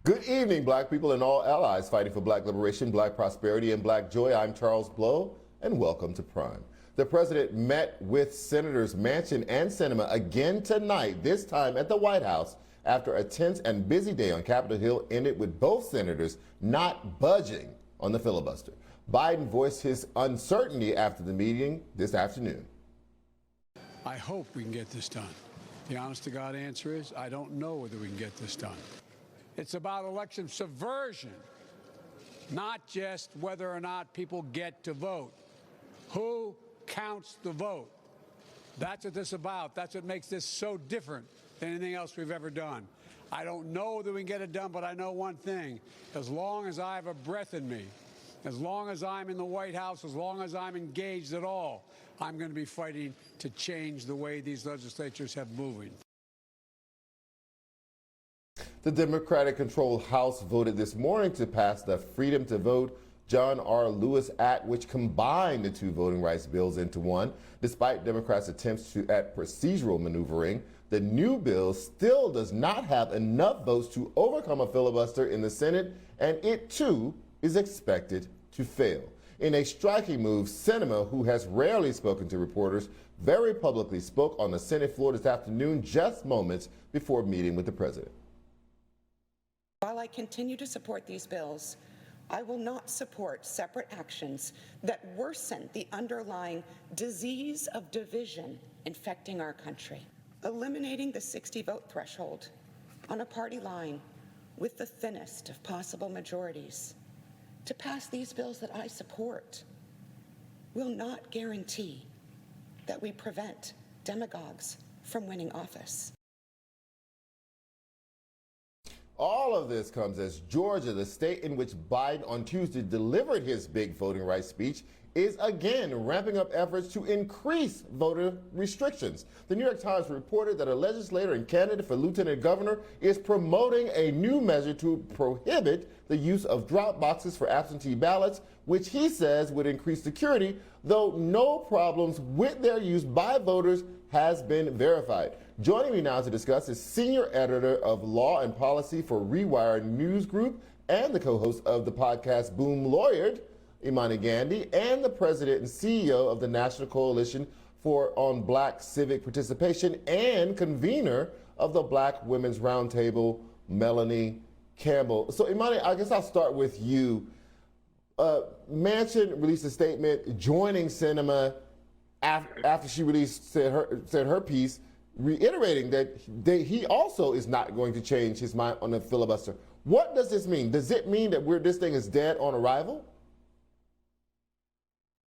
Good evening, Black people and all allies fighting for Black liberation, Black prosperity, and Black joy. I'm Charles Blow, and welcome to Prime. The president met with Senators Manchin and Sinema again tonight, this time at the White House, after a tense and busy day on Capitol Hill ended with both senators not budging on the filibuster. Biden voiced his uncertainty after the meeting this afternoon. I hope we can get this done. The honest-to-God answer is I don't know whether we can get this done. It's about election subversion, not just whether or not people get to vote. Who counts the vote? That's what this is about. That's what makes this so different than anything else we've ever done. I don't know that we can get it done, but I know one thing. As long as I have a breath in me, as long as I'm in the White House, as long as I'm engaged at all, I'm going to be fighting to change the way these legislatures have moving. The Democratic-controlled House voted this morning to pass the Freedom to Vote John R. Lewis Act, which combined the two voting rights bills into one. Despite Democrats' attempts at procedural maneuvering, the new bill still does not have enough votes to overcome a filibuster in the Senate, and it too is expected to fail. In a striking move, Sinema, who has rarely spoken to reporters, very publicly spoke on the Senate floor this afternoon, just moments before meeting with the president. While I continue to support these bills, I will not support separate actions that worsen the underlying disease of division infecting our country. Eliminating the 60-vote threshold on a party line with the thinnest of possible majorities to pass these bills that I support will not guarantee that we prevent demagogues from winning office. All of this comes as Georgia, the state in which Biden on Tuesday delivered his big voting rights speech, is again ramping up efforts to increase voter restrictions. The New York Times reported that a legislator and candidate for lieutenant governor is promoting a new measure to prohibit the use of drop boxes for absentee ballots, which he says would increase security, though no problems with their use by voters has been verified. Joining me now to discuss is senior editor of law and policy for Rewire News Group and the co-host of the podcast Boom Lawyered, Imani Gandy, and the president and CEO of the National Coalition on Black Civic Participation and convener of the Black Women's Roundtable, Melanie Campbell. So Imani, I guess I'll start with you. Manchin released a statement joining Sinema after she said her piece, reiterating that he also is not going to change his mind on the filibuster. What does this mean? Does it mean that this thing is dead on arrival?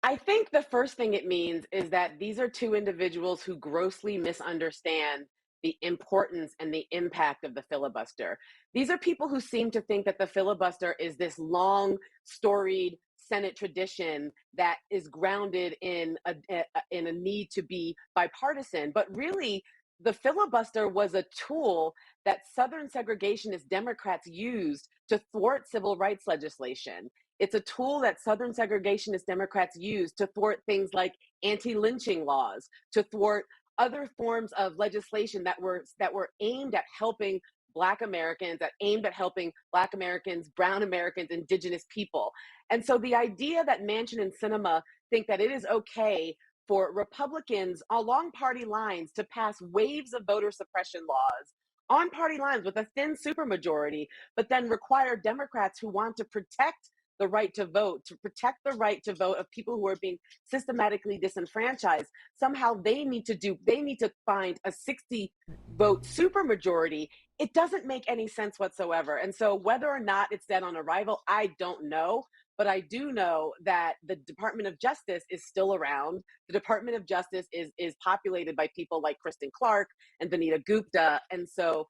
I think the first thing it means is that these are two individuals who grossly misunderstand the importance and the impact of the filibuster. These are people who seem to think that the filibuster is this long, storied Senate tradition that is grounded in a need to be bipartisan. But really, the filibuster was a tool that Southern segregationist Democrats used to thwart civil rights legislation. It's a tool that Southern segregationist Democrats used to thwart things like anti-lynching laws, to thwart other forms of legislation that were aimed at helping Black Americans, that aimed at helping Black Americans, Brown Americans, Indigenous people. And so the idea that Manchin and Sinema think that it is okay for Republicans along party lines to pass waves of voter suppression laws on party lines with a thin supermajority, but then require Democrats who want to protect the right to vote, to protect the right to vote of people who are being systematically disenfranchised. Somehow they need to find a 60-vote supermajority. It doesn't make any sense whatsoever. And so whether or not it's dead on arrival, I don't know. But I do know that the Department of Justice is still around. The Department of Justice is populated by people like Kristen Clark and Vanita Gupta. And so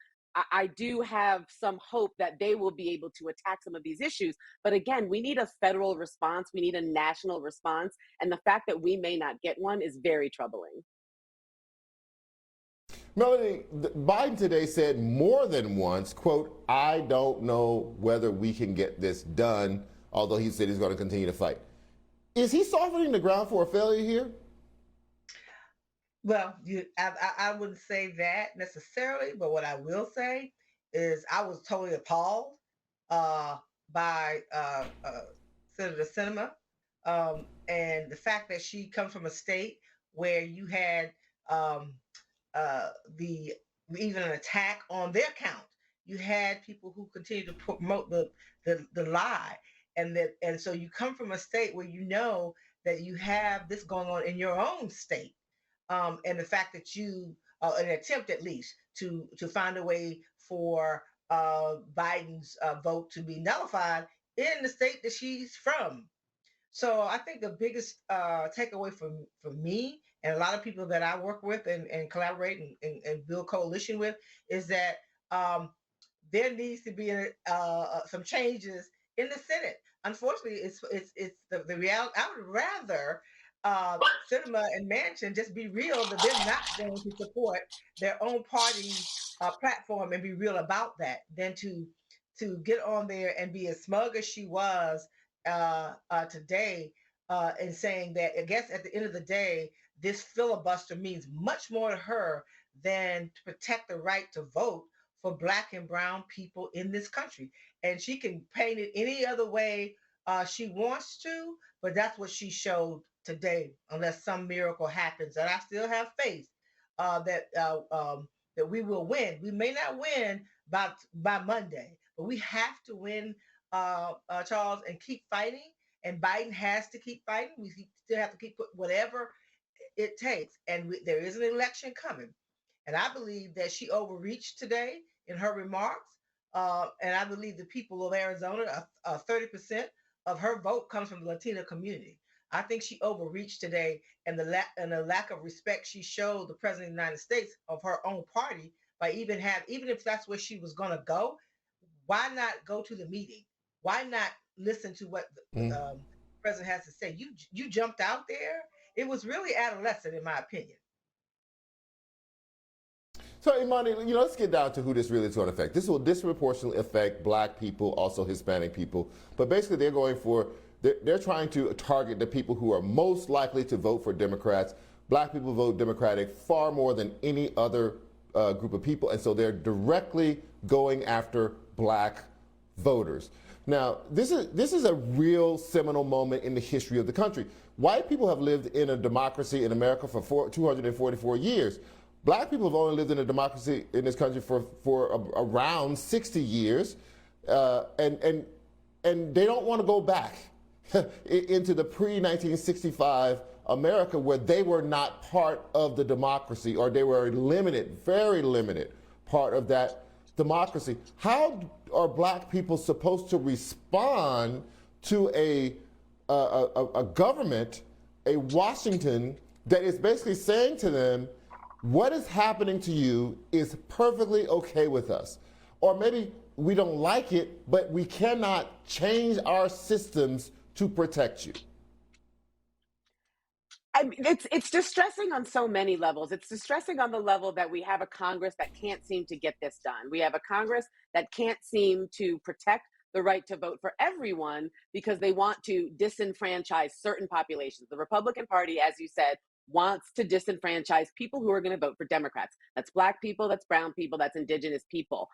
I do have some hope that they will be able to attack some of these issues. But again, we need a federal response. We need a national response. And the fact that we may not get one is very troubling. Melanie, Biden today said more than once, quote, "I don't know whether we can get this done," although he said he's going to continue to fight. Is he softening the ground for a failure here? Well, I wouldn't say that necessarily, but what I will say is I was totally appalled uh, by Senator Sinema, and the fact that she comes from a state where you had um, the even an attack on their count. You had people who continue to promote the lie, and so you come from a state where you know that you have this going on in your own state, and the fact that you an attempt at least to find a way for Biden's vote to be nullified in the state that she's from. So I think the biggest takeaway from me and a lot of people that I work with and collaborate and build coalition with is that um, there needs to be some changes in the Senate. Unfortunately, it's the reality. I would rather uh, Sinema and Manchin just be real that they're not going to support their own party platform and be real about that than to get on there and be as smug as she was today and saying that I guess at the end of the day, this filibuster means much more to her than to protect the right to vote for Black and brown people in this country. And she can paint it any other way she wants to, but that's what she showed today, unless some miracle happens. And I still have faith that we will win. We may not win by Monday, but we have to win, Charles, and keep fighting. And Biden has to keep fighting. We still have to keep put whatever it takes. And there is an election coming. And I believe that she overreached today in her remarks. And I believe the people of Arizona, 30% of her vote comes from the Latino community. I think she overreached today, and the lack of respect she showed the president of the United States of her own party by even if that's where she was going to go, why not go to the meeting? Why not listen to what the president has to say? You jumped out there. It was really adolescent, in my opinion. So, Imani, let's get down to who this really is going to affect. This will disproportionately affect Black people, also Hispanic people. But basically, they're trying to target the people who are most likely to vote for Democrats. Black people vote Democratic far more than any other group of people, and so they're directly going after Black voters. Now, this is a real seminal moment in the history of the country. White people have lived in a democracy in America for 244 years. Black people have only lived in a democracy in this country for around 60 years, and they don't want to go back into the pre-1965 America where they were not part of the democracy, or they were a limited, very limited part of that democracy. How are Black people supposed to respond to a government, a Washington, that is basically saying to them, what is happening to you is perfectly okay with us? Or maybe we don't like it, but we cannot change our systems to protect you. It's distressing on so many levels. It's distressing on the level that we have a Congress that can't seem to get this done. We have a Congress that can't seem to protect the right to vote for everyone because they want to disenfranchise certain populations. The Republican Party, as you said, wants to disenfranchise people who are going to vote for Democrats. That's Black people, that's brown people, that's indigenous people.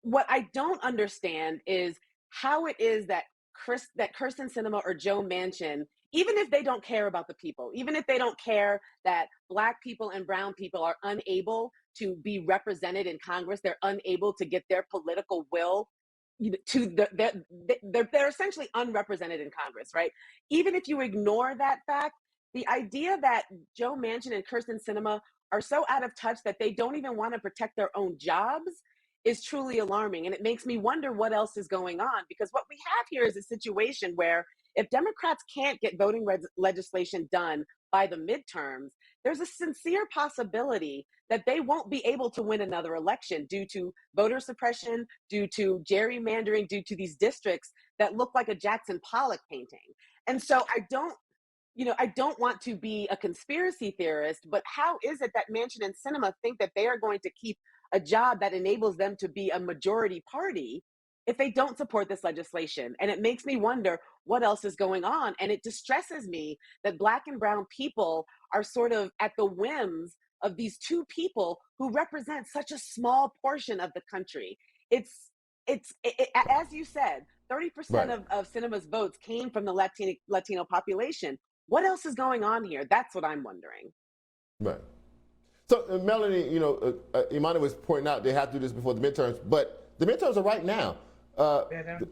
What I don't understand is how it is that Kyrsten Sinema or Joe Manchin, even if they don't care about the people, even if they don't care that Black people and brown people are unable to be represented in Congress, they're unable to get their political will they're essentially unrepresented in Congress, right? Even if you ignore that fact, the idea that Joe Manchin and Kyrsten Sinema are so out of touch that they don't even want to protect their own jobs is truly alarming. And it makes me wonder what else is going on, because what we have here is a situation where if Democrats can't get voting legislation done by the midterms, there's a sincere possibility that they won't be able to win another election due to voter suppression, due to gerrymandering, due to these districts that look like a Jackson Pollock painting. And so I don't want to be a conspiracy theorist, but how is it that Manchin and Sinema think that they are going to keep a job that enables them to be a majority party if they don't support this legislation? And it makes me wonder what else is going on. And it distresses me that Black and brown people are sort of at the whims of these two people who represent such a small portion of the country. as you said, 30% Right. of Sinema's votes came from the Latino population. What else is going on here? That's what I'm wondering. Right. So, Melanie, Imani was pointing out they have to do this before the midterms, but the midterms are right now. The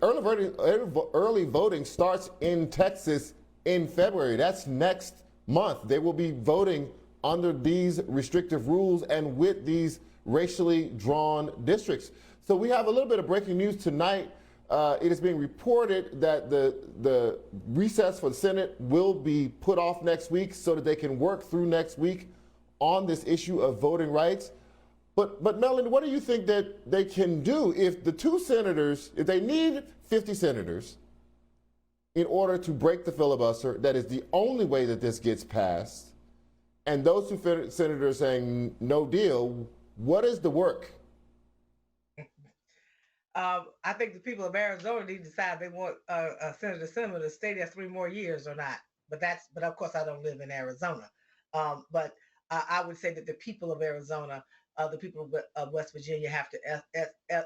early voting starts in Texas in February. That's next month. They will be voting under these restrictive rules and with these racially drawn districts. So we have a little bit of breaking news tonight. It is being reported that the recess for the Senate will be put off next week so that they can work through next week on this issue of voting rights. But Melanie, what do you think that they can do if the two senators, if they need 50 senators in order to break the filibuster, that is the only way that this gets passed, and those two senators saying no deal, what is the work? I think the people of Arizona need to decide if they want Senator Sinema to stay there 3 more years or not. But of course I don't live in Arizona. But I would say that the people of Arizona, the people of West Virginia, have to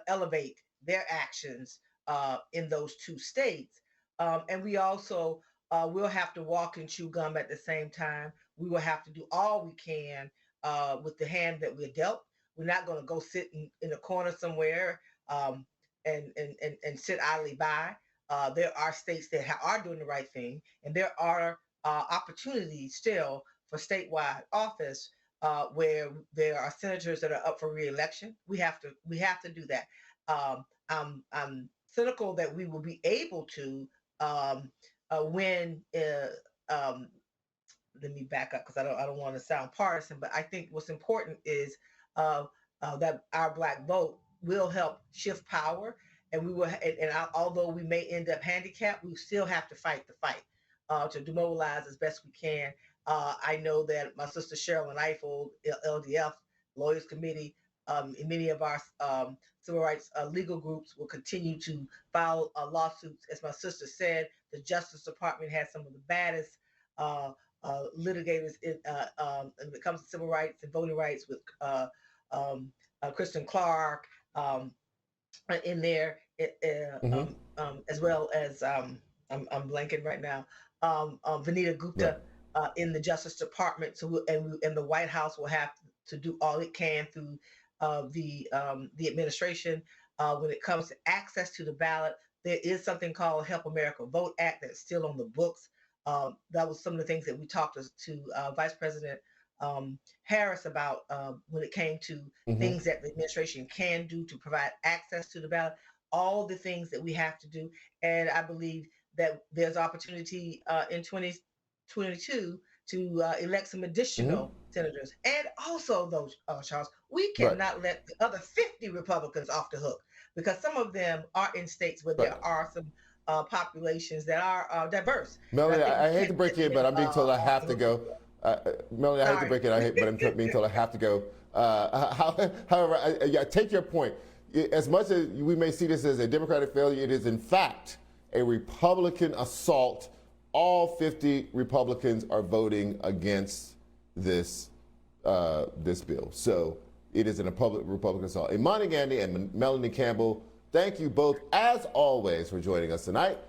elevate their actions in those 2 states. And we also will have to walk and chew gum at the same time. We will have to do all we can with the hand that we're dealt. We're not going to go sit in a corner somewhere and sit idly by. There are states that are doing the right thing, and there are opportunities still for statewide office where there are senators that are up for re-election. We have to do that. I'm cynical that we will be able to win. Let me back up because I don't want to sound partisan, but I think what's important is that our Black vote will help shift power, and we will. And although we may end up handicapped, we still have to fight the fight to demobilize as best we can. I know that my sister Cheryl Eiffel, LDF Lawyers Committee, and many of our civil rights legal groups will continue to file lawsuits. As my sister said, the Justice Department has some of the baddest litigators when it comes to civil rights and voting rights, with Kristen Clark in there, as well as I'm blanking right now, Vanita Gupta in the Justice Department. So and the White House will have to do all it can through the administration when it comes to access to the ballot. There is something called Help America Vote Act that's still on the books. That was some of the things that we talked to Vice President Harris about when it came to things that the administration can do to provide access to the ballot, all the things that we have to do. And I believe that there's opportunity in 2022 to elect some additional senators. And also, those, Charles, we cannot let the other 50 Republicans off the hook, because some of them are in states where there are some populations that are diverse. Melanie, I hate to break in, but I'm being told I have to go. Melanie, I hate to break in, but I'm being told I have to go. However, I take your point. As much as we may see this as a Democratic failure, it is in fact a Republican assault. All 50 Republicans are voting against this bill. So it is a Republican assault. Imani Gandy and Melanie Campbell, thank you both, as always, for joining us tonight.